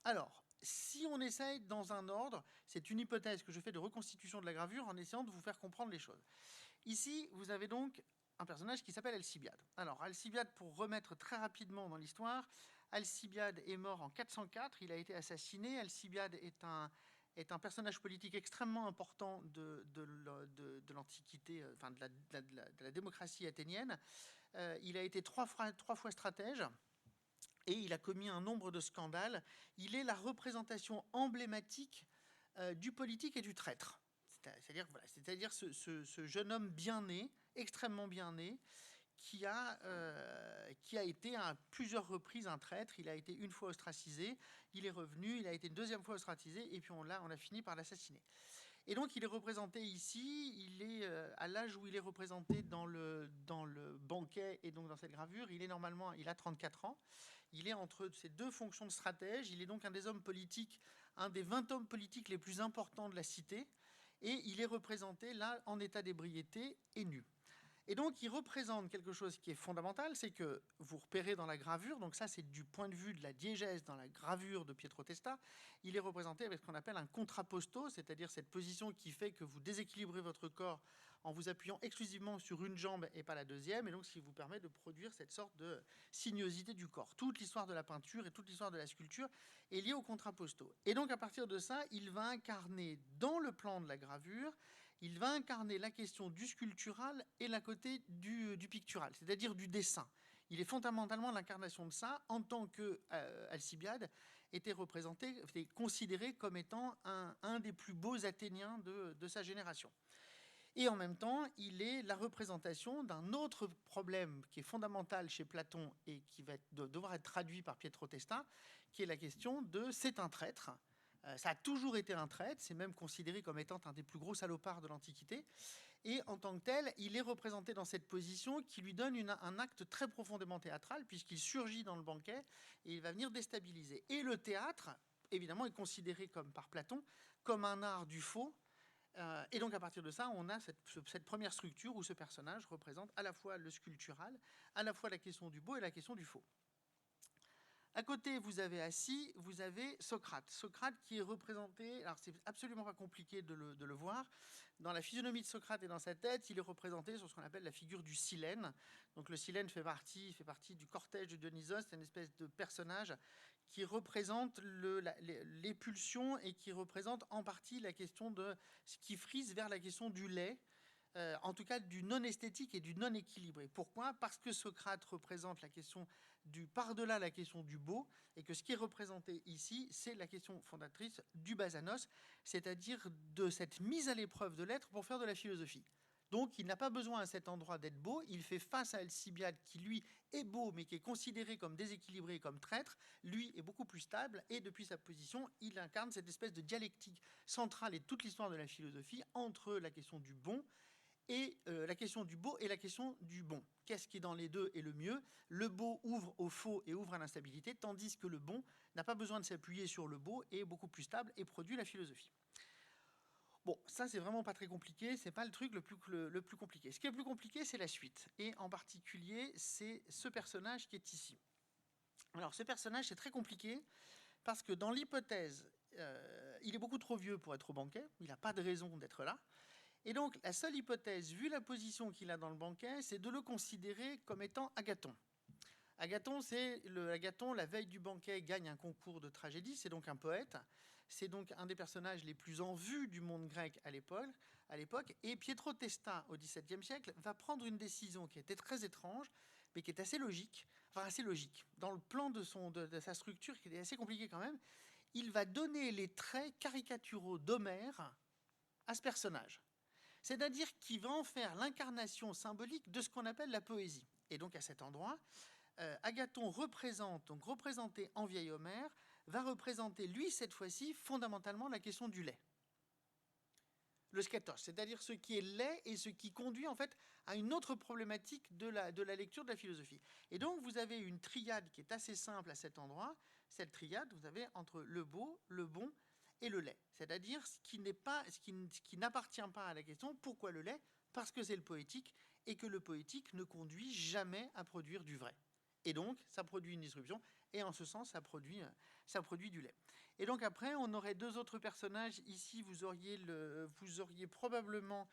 Alors, si on essaye dans un ordre, c'est une hypothèse que je fais de reconstitution de la gravure en essayant de vous faire comprendre les choses. Ici, vous avez donc un personnage qui s'appelle Alcibiade. Alors, Alcibiade, pour remettre très rapidement dans l'histoire, Alcibiade est mort en 404, il a été assassiné. Alcibiade est un personnage politique extrêmement important de l'Antiquité, enfin de la démocratie athénienne. Il a été trois fois stratège. Et il a commis un nombre de scandales. Il est la représentation emblématique du politique et du traître. C'est-à-dire voilà, ce jeune homme bien né, extrêmement bien né, qui a été à plusieurs reprises un traître. Il a été une fois ostracisé, il est revenu, il a été une deuxième fois ostracisé, et puis on a fini par l'assassiner. Et donc il est représenté ici, il est à l'âge où il est représenté dans le banquet et donc dans cette gravure, il a 34 ans. Il est entre ces deux fonctions de stratège, il est donc un des hommes politiques, un des 20 hommes politiques les plus importants de la cité, et il est représenté là en état d'ébriété et nu. Et donc, il représente quelque chose qui est fondamental, c'est que vous repérez dans la gravure, donc ça c'est du point de vue de la diégèse dans la gravure de Pietro Testa, il est représenté avec ce qu'on appelle un contrapposto, c'est-à-dire cette position qui fait que vous déséquilibrez votre corps en vous appuyant exclusivement sur une jambe et pas la deuxième, et donc ce qui vous permet de produire cette sorte de sinuosité du corps. Toute l'histoire de la peinture et toute l'histoire de la sculpture est liée au contrapposto. Et donc à partir de ça, il va incarner dans le plan de la gravure, il va incarner la question du sculptural et la côté du pictural, c'est-à-dire du dessin. Il est fondamentalement l'incarnation de ça, en tant que Alcibiade était représenté, était considéré comme étant un des plus beaux Athéniens de sa génération. Et en même temps, il est la représentation d'un autre problème qui est fondamental chez Platon et qui va devoir être traduit par Pietro Testa, qui est la question de c'est un traître. Ça a toujours été un traître, c'est même considéré comme étant un des plus gros salopards de l'Antiquité. Et en tant que tel, il est représenté dans cette position qui lui donne un acte très profondément théâtral, puisqu'il surgit dans le banquet et il va venir déstabiliser. Et le théâtre, évidemment, est considéré comme, par Platon comme un art du faux. Et donc à partir de ça, on a cette première structure où ce personnage représente à la fois le sculptural, à la fois la question du beau et la question du faux. À côté, vous avez Socrate. Socrate qui est représenté, alors c'est absolument pas compliqué de le voir, dans la physionomie de Socrate et dans sa tête, il est représenté sur ce qu'on appelle la figure du Silène. Donc le Silène fait partie du cortège de Dionysos, c'est une espèce de personnage qui représente les pulsions et qui représente en partie la question de ce qui frise vers la question du lait, en tout cas du non-esthétique et du non-équilibré. Pourquoi? Parce que Socrate représente la question du par-delà la question du beau, et que ce qui est représenté ici, c'est la question fondatrice du basanos, c'est-à-dire de cette mise à l'épreuve de l'être pour faire de la philosophie. Donc il n'a pas besoin à cet endroit d'être beau, il fait face à Alcibiade qui lui est beau mais qui est considéré comme déséquilibré, comme traître, lui est beaucoup plus stable et depuis sa position il incarne cette espèce de dialectique centrale et toute l'histoire de la philosophie entre la question du bon et la question du beau et la question du bon. Qu'est-ce qui dans les deux est le mieux? Le beau ouvre au faux et ouvre à l'instabilité, tandis que le bon n'a pas besoin de s'appuyer sur le beau, est beaucoup plus stable et produit la philosophie. Bon, ça c'est vraiment pas très compliqué, c'est pas le truc le plus compliqué. Ce qui est le plus compliqué, c'est la suite, et en particulier, c'est ce personnage qui est ici. Alors ce personnage, c'est très compliqué, parce que dans l'hypothèse, il est beaucoup trop vieux pour être au banquet, il n'a pas de raison d'être là, et donc, la seule hypothèse, vu la position qu'il a dans le banquet, c'est de le considérer comme étant Agathon. Agathon, la veille du banquet, gagne un concours de tragédie, c'est donc un poète, c'est donc un des personnages les plus en vue du monde grec à l'époque, et Pietro Testa, au XVIIe siècle, va prendre une décision qui était très étrange, mais qui est assez logique, dans le plan de sa structure, qui est assez compliqué quand même. Il va donner les traits caricaturaux d'Homère à ce personnage. C'est-à-dire qu'il va en faire l'incarnation symbolique de ce qu'on appelle la poésie. Et donc à cet endroit, Agathon représenté en vieil Homère, va représenter, lui, cette fois-ci, fondamentalement la question du lait. Le scatos, c'est-à-dire ce qui est lait et ce qui conduit en fait à une autre problématique de la lecture de la philosophie. Et donc vous avez une triade qui est assez simple à cet endroit. Cette triade, vous avez entre le beau, le bon et le lait. C'est-à-dire ce qui n'appartient pas à la question pourquoi le lait? Parce que c'est le poétique et que le poétique ne conduit jamais à produire du vrai. Et donc, ça produit une disruption, et en ce sens, ça produit du lait. Et donc après, on aurait deux autres personnages. Ici, vous auriez probablement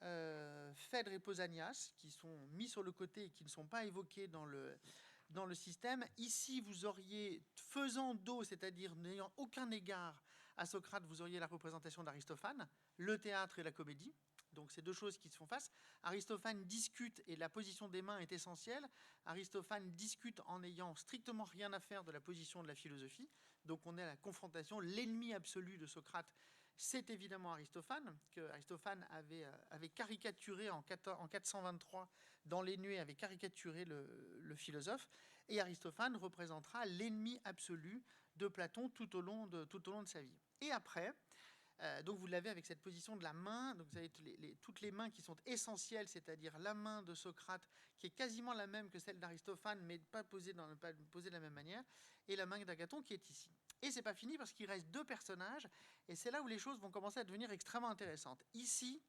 Phèdre et Pausanias, qui sont mis sur le côté et qui ne sont pas évoqués dans le système. Ici, vous auriez, faisant dos, c'est-à-dire n'ayant aucun égard à Socrate, vous auriez la représentation d'Aristophane, le théâtre et la comédie. Donc c'est deux choses qui se font face. Aristophane discute et la position des mains est essentielle. Aristophane discute en n'ayant strictement rien à faire de la position de la philosophie. Donc on est à la confrontation. L'ennemi absolu de Socrate, c'est évidemment Aristophane, que Aristophane avait caricaturé en 423 dans les Nuées, avait caricaturé le philosophe. Et Aristophane représentera l'ennemi absolu de Platon tout au long de sa vie. Et après, donc vous l'avez avec cette position de la main, donc vous avez toutes les mains qui sont essentielles, c'est-à-dire la main de Socrate qui est quasiment la même que celle d'Aristophane, mais pas posée de la même manière, et la main d'Agathon qui est ici. Et c'est pas fini parce qu'il reste deux personnages, et c'est là où les choses vont commencer à devenir extrêmement intéressantes. Ici,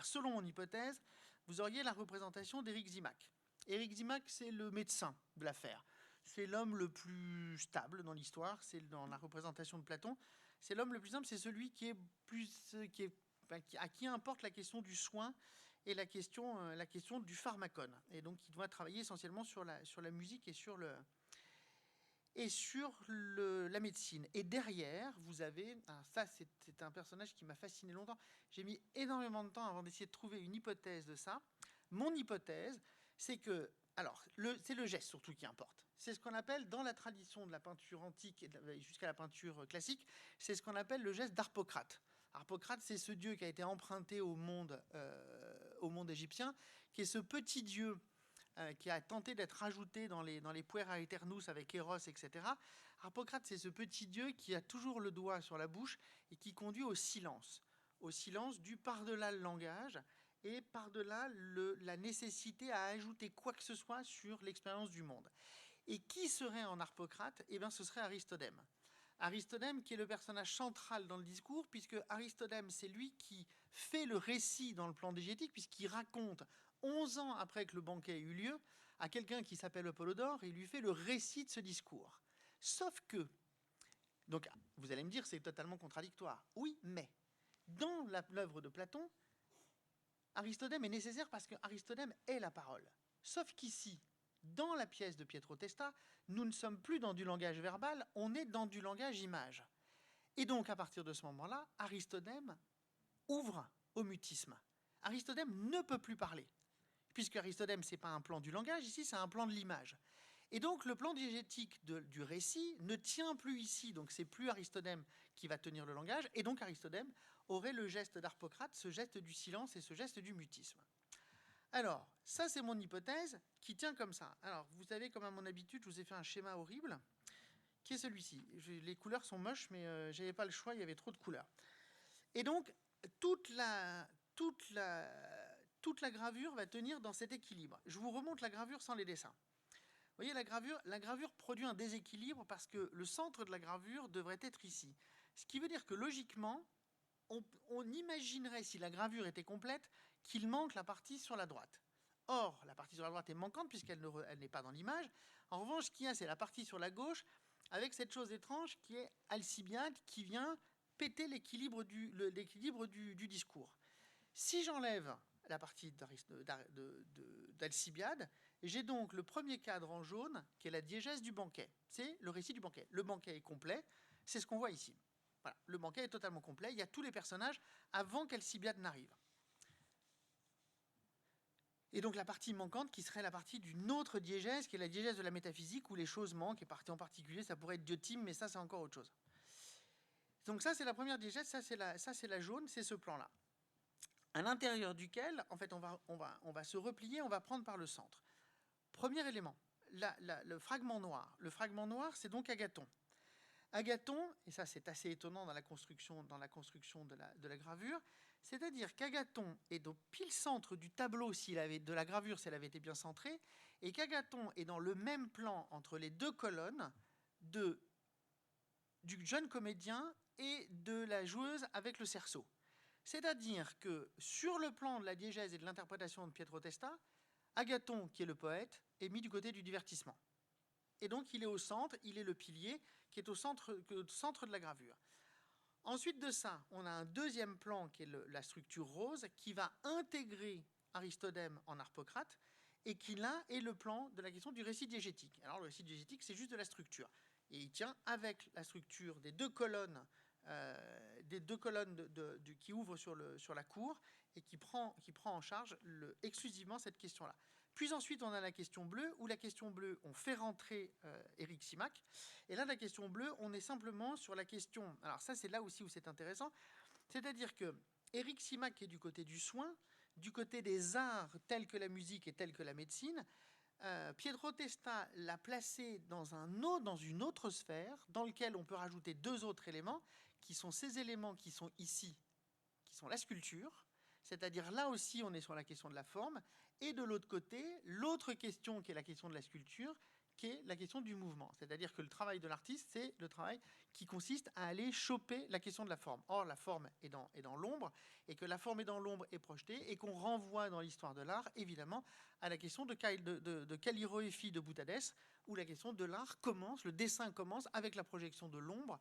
selon mon hypothèse, vous auriez la représentation d'Éric Zimac. Éric Zimac, c'est le médecin de l'affaire. C'est l'homme le plus stable dans l'histoire, c'est dans la représentation de Platon. C'est l'homme le plus simple, c'est celui à qui importe la question du soin et la question du pharmacone. Et donc, il doit travailler essentiellement sur la musique et sur la médecine. Et derrière, vous avez... ça, c'est un personnage qui m'a fasciné longtemps. J'ai mis énormément de temps avant d'essayer de trouver une hypothèse de ça. Mon hypothèse, c'est que... Alors, c'est le geste surtout qui importe. C'est ce qu'on appelle, dans la tradition de la peinture antique jusqu'à la peinture classique, c'est ce qu'on appelle le geste d'Harpocrate. Harpocrate, c'est ce dieu qui a été emprunté au monde égyptien, qui est ce petit dieu qui a tenté d'être rajouté dans les Puera Aeternus avec Eros, etc. Harpocrate, c'est ce petit dieu qui a toujours le doigt sur la bouche et qui conduit au silence du par-delà le langage et par-delà la nécessité à ajouter quoi que ce soit sur l'expérience du monde. Et qui serait en Harpocrate ? Eh bien, ce serait Aristodème. Aristodème qui est le personnage central dans le discours, puisque Aristodème, c'est lui qui fait le récit dans le plan diégétique, puisqu'il raconte 11 ans après que le banquet ait eu lieu à quelqu'un qui s'appelle Apollodore, et il lui fait le récit de ce discours. Sauf que, donc vous allez me dire c'est totalement contradictoire. Oui, mais dans l'œuvre de Platon, Aristodème est nécessaire parce qu'Aristodème est la parole. Sauf qu'ici, dans la pièce de Pietro Testa, nous ne sommes plus dans du langage verbal, on est dans du langage image. Et donc, à partir de ce moment-là, Aristodème ouvre au mutisme. Aristodème ne peut plus parler, puisque Aristodème, ce n'est pas un plan du langage, ici, c'est un plan de l'image. Et donc, le plan diégétique du récit ne tient plus ici, donc c'est plus Aristodème qui va tenir le langage, et donc Aristodème aurait le geste d'Harpocrate, ce geste du silence et ce geste du mutisme. Alors, ça, c'est mon hypothèse qui tient comme ça. Alors, vous savez, comme à mon habitude, je vous ai fait un schéma horrible, qui est celui-ci. Les couleurs sont moches, mais je n'avais pas le choix, il y avait trop de couleurs. Et donc, toute la gravure va tenir dans cet équilibre. Je vous remonte la gravure sans les dessins. Vous voyez, la gravure produit un déséquilibre parce que le centre de la gravure devrait être ici. Ce qui veut dire que, logiquement, on imaginerait, si la gravure était complète, qu'il manque la partie sur la droite. Or, la partie sur la droite est manquante puisqu'elle n'est pas dans l'image. En revanche, ce qu'il y a, c'est la partie sur la gauche avec cette chose étrange qui est Alcibiade qui vient péter l'équilibre du discours. Si j'enlève la partie d'Alcibiade, j'ai donc le premier cadre en jaune qui est la diégèse du banquet. C'est le récit du banquet. Le banquet est complet, c'est ce qu'on voit ici. Voilà, le banquet est totalement complet, il y a tous les personnages avant qu'Alcibiade n'arrive. Et donc la partie manquante qui serait la partie d'une autre diégèse, qui est la diégèse de la métaphysique, où les choses manquent, et en particulier ça pourrait être Diotime, mais ça c'est encore autre chose. Donc ça c'est la première diégèse, ça c'est la jaune, c'est ce plan-là. À l'intérieur duquel, en fait, on va se replier, on va prendre par le centre. Premier élément, le fragment noir. Le fragment noir, c'est donc Agathon. Agathon, et ça c'est assez étonnant dans la construction de la gravure, c'est-à-dire qu'Agathon est au pile centre du tableau de la gravure si elle avait été bien centrée, et qu'Agathon est dans le même plan entre les deux colonnes du jeune comédien et de la joueuse avec le cerceau. C'est-à-dire que sur le plan de la diégèse et de l'interprétation de Pietro Testa, Agathon, qui est le poète, est mis du côté du divertissement. Et donc, il est au centre, il est le pilier qui est au centre de la gravure. Ensuite de ça, on a un deuxième plan qui est la structure rose qui va intégrer Aristodème en Harpocrate et qui là est le plan de la question du récit diégétique. Alors le récit diégétique, c'est juste de la structure. Et il tient avec la structure des deux colonnes qui ouvrent sur la cour et qui prend en charge exclusivement cette question-là. Puis ensuite, on a la question bleue, où la question bleue, on fait rentrer Éric Simac. Et là, la question bleue, on est simplement sur la question... Alors ça, c'est là aussi où c'est intéressant. C'est-à-dire que Éric Simac est du côté du soin, du côté des arts tels que la musique et tels que la médecine. Pietro Testa l'a placé dans une autre sphère, dans laquelle on peut rajouter deux autres éléments, qui sont ces éléments qui sont ici, qui sont la sculpture. C'est-à-dire là aussi, on est sur la question de la forme. Et de l'autre côté, l'autre question qui est la question de la sculpture, qui est la question du mouvement. C'est-à-dire que le travail de l'artiste, c'est le travail qui consiste à aller choper la question de la forme. Or, la forme est dans l'ombre, et que la forme est dans l'ombre est projetée, et qu'on renvoie dans l'histoire de l'art, évidemment, à la question de Callirhoefi de Boutadès, où la question de l'art commence, le dessin commence avec la projection de l'ombre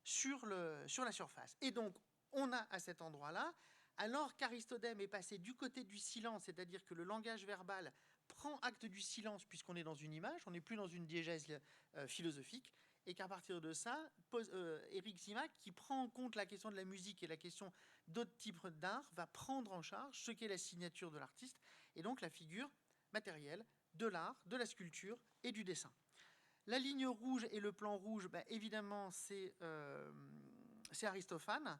sur la surface. Et donc, on a à cet endroit-là, alors qu'Aristodème est passé du côté du silence, c'est-à-dire que le langage verbal prend acte du silence puisqu'on est dans une image, on n'est plus dans une diégèse philosophique, et qu'à partir de ça, Éric Simac, qui prend en compte la question de la musique et la question d'autres types d'art, va prendre en charge ce qu'est la signature de l'artiste, et donc la figure matérielle de l'art, de la sculpture et du dessin. La ligne rouge et le plan rouge, évidemment, c'est Aristophane.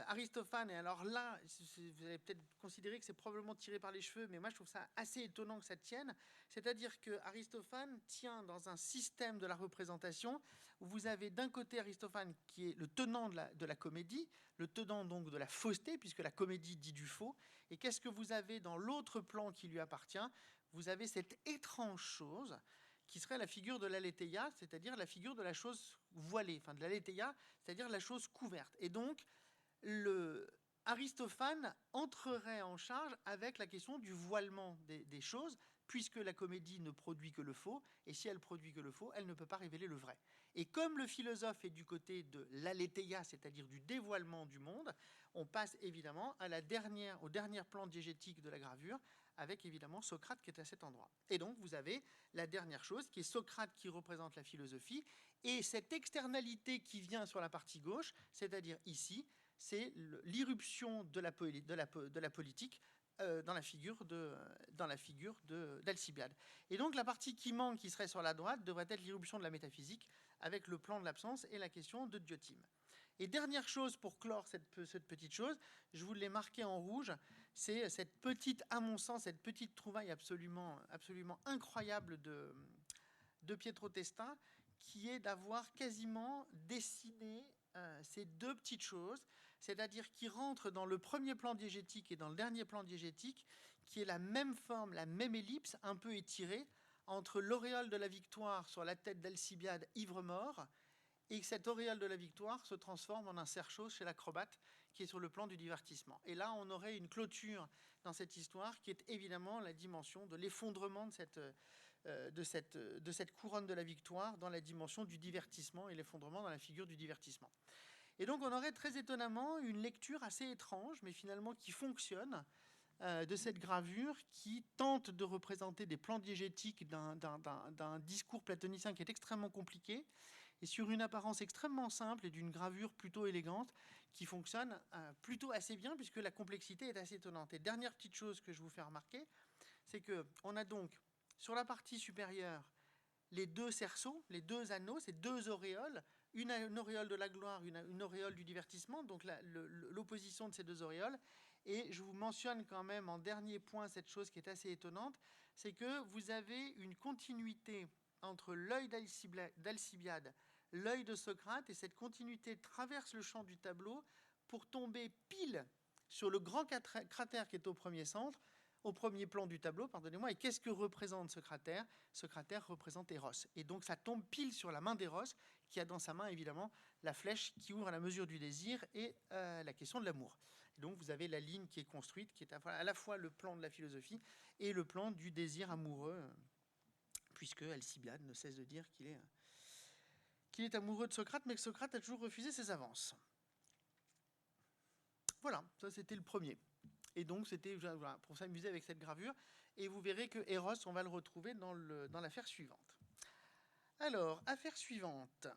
Aristophane, et alors là, vous allez peut-être considérer que c'est probablement tiré par les cheveux, mais moi je trouve ça assez étonnant que ça tienne. C'est-à-dire que Aristophane tient dans un système de la représentation où vous avez d'un côté Aristophane qui est le tenant de la comédie, le tenant donc de la fausseté, puisque la comédie dit du faux. Et qu'est-ce que vous avez dans l'autre plan qui lui appartient? Vous avez cette étrange chose qui serait la figure de l'aletheia, c'est-à-dire la figure de la chose voilée, enfin de l'aletheia, c'est-à-dire la chose couverte. Et donc, Aristophane entrerait en charge avec la question du voilement des choses, puisque la comédie ne produit que le faux, et si elle produit que le faux, elle ne peut pas révéler le vrai. Et comme le philosophe est du côté de l'aletheia, c'est-à-dire du dévoilement du monde, on passe évidemment au dernier plan diégétique de la gravure, avec évidemment Socrate qui est à cet endroit. Et donc vous avez la dernière chose, qui est Socrate qui représente la philosophie, et cette externalité qui vient sur la partie gauche, c'est-à-dire ici, c'est l'irruption de la politique dans la figure d'Alcibiade. Et donc la partie qui manque, qui serait sur la droite, devrait être l'irruption de la métaphysique, avec le plan de l'absence et la question de Diotime. Et dernière chose pour clore cette petite chose, je vous l'ai marqué en rouge, c'est cette petite, à mon sens, cette petite trouvaille absolument incroyable de Pietro Testa, qui est d'avoir quasiment dessiné ces deux petites choses, c'est-à-dire qui rentrent dans le premier plan diégétique et dans le dernier plan diégétique, qui est la même forme, la même ellipse, un peu étirée, entre l'auréole de la victoire sur la tête d'Alcibiade ivre-mort, et que cette auréole de la victoire se transforme en un cerf-chose chez l'acrobate, qui est sur le plan du divertissement. Et là, on aurait une clôture dans cette histoire, qui est évidemment la dimension de l'effondrement de cette couronne de la victoire dans la dimension du divertissement et l'effondrement dans la figure du divertissement. Et donc on aurait très étonnamment une lecture assez étrange, mais finalement qui fonctionne, de cette gravure qui tente de représenter des plans diégétiques d'un discours platonicien qui est extrêmement compliqué, et sur une apparence extrêmement simple et d'une gravure plutôt élégante qui fonctionne plutôt assez bien, puisque la complexité est assez étonnante. Et dernière petite chose que je vous fais remarquer, c'est qu'on a donc sur la partie supérieure les deux cerceaux, les deux anneaux, ces deux auréoles, une auréole de la gloire, une auréole du divertissement, donc l'opposition de ces deux auréoles. Et je vous mentionne quand même en dernier point cette chose qui est assez étonnante, c'est que vous avez une continuité entre l'œil d'Alcibiade, l'œil de Socrate, et cette continuité traverse le champ du tableau pour tomber pile sur le grand cratère qui est au premier plan du tableau, pardonnez-moi. Et qu'est-ce que représente ce cratère? Ce cratère représente Eros. Et donc ça tombe pile sur la main d'Eros, qui a dans sa main évidemment la flèche qui ouvre à la mesure du désir et la question de l'amour. Donc vous avez la ligne qui est construite, qui est à la fois le plan de la philosophie et le plan du désir amoureux, puisque Alcibiade ne cesse de dire qu'il est amoureux de Socrate, mais que Socrate a toujours refusé ses avances. Voilà, ça c'était le premier. Et donc c'était pour s'amuser avec cette gravure. Et vous verrez que Eros, on va le retrouver dans l'affaire suivante. Alors, affaire suivante.